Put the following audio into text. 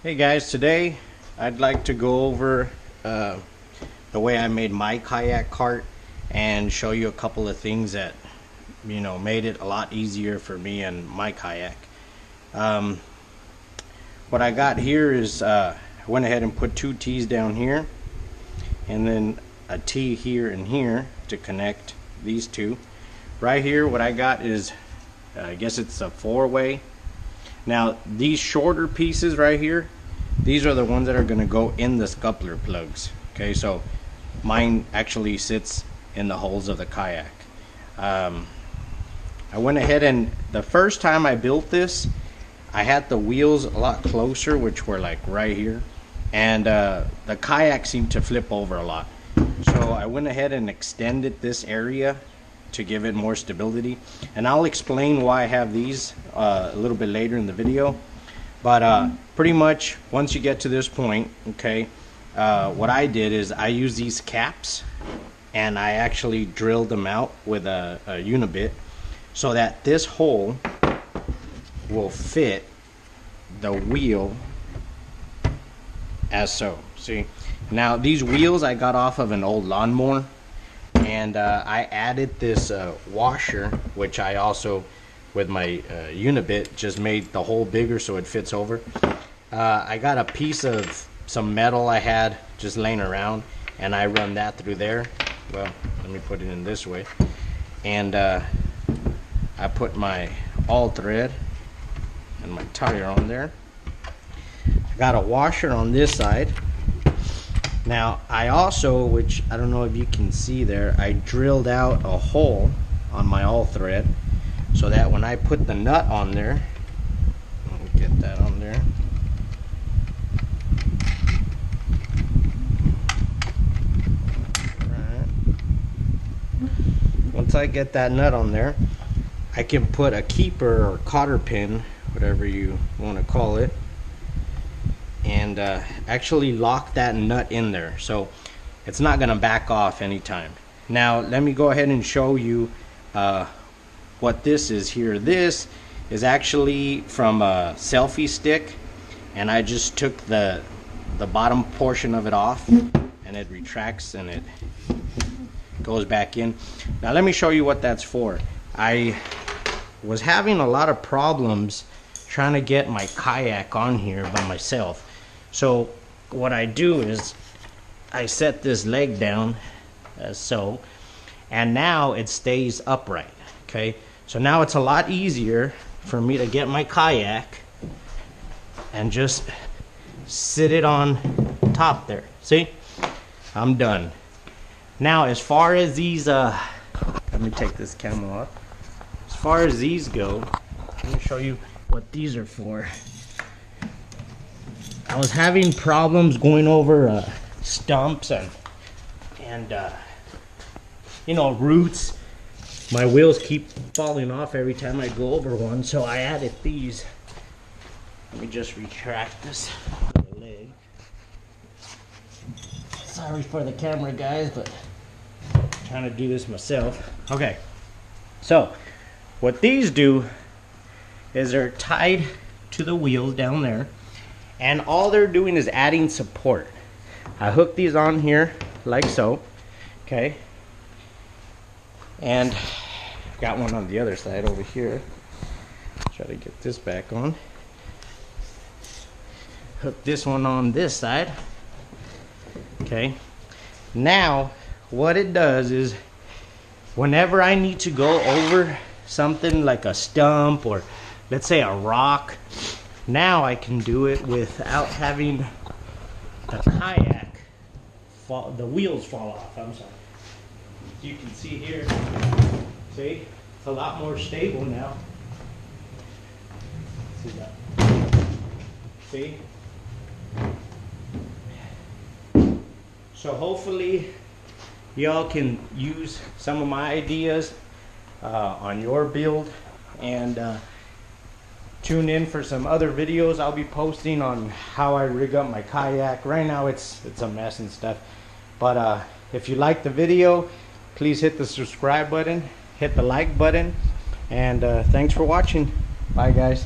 Hey guys, today I'd like to go over the way I made my kayak cart and show you a couple of things that made it a lot easier for me and my kayak. What I got here is I went ahead and put two T's down here and then a T here and here to connect these two. Right here what I got is I guess it's a four-way. Now these shorter pieces right here, these are the ones that are going to go in the scuppler plugs. Okay, so mine actually sits in the holes of the kayak. I went ahead and the first time I built this, I had the wheels a lot closer, which were like right here, and the kayak seemed to flip over a lot. So I went ahead and extended this area to give it more stability, and I'll explain why I have these a little bit later in the video. But pretty much once you get to this point, okay, what I did is I used these caps and I actually drilled them out with a unibit so that this hole will fit the wheel as so. See, now these wheels I got off of an old lawnmower, and I added this washer, which I also with my unibit just made the hole bigger so it fits over. I got a piece of some metal I had just laying around and I run that through there. Well, let me put it in this way, and I put my all thread and my tire on there. I got a washer on this side. Now I also, which I don't know if you can see there, I drilled out a hole on my all thread so that when I put the nut on there, let me get that on there. Right. Once I get that nut on there, I can put a keeper or cotter pin, whatever you want to call it, and actually lock that nut in there so it's not going to back off anytime. Now let me go ahead and show you what this is here. This is actually from a selfie stick, and I just took the bottom portion of it off and it retracts and it goes back in. Now let me show you what that's for. I was having a lot of problems trying to get my kayak on here by myself. So what I do is I set this leg down as so, and now it stays upright. Okay, so now it's a lot easier for me to get my kayak and just sit it on top there. See, I'm done. Now as far as these let me take this camera off. As far as these go, let me show you what these are for. I was having problems going over stumps and roots. My wheels keep falling off every time I go over one, so I added these. Let me just retract this leg. Sorry for the camera, guys, but I'm trying to do this myself. Okay, so what these do is they're tied to the wheels down there, and all they're doing is adding support. I hook these on here like so, okay, and got one on the other side over here. Try to get this back on. Hook this one on this side. Okay, now what it does is whenever I need to go over something like a stump or let's say a rock, now I can do it without having the kayak the wheels fall off. I'm sorry. You can see here, see, it's a lot more stable now. See that? See? So hopefully y'all can use some of my ideas on your build, and tune in for some other videos I'll be posting on how I rig up my kayak. Right now it's a mess and stuff, but if you like the video, please hit the subscribe button, hit the like button, and thanks for watching. Bye guys.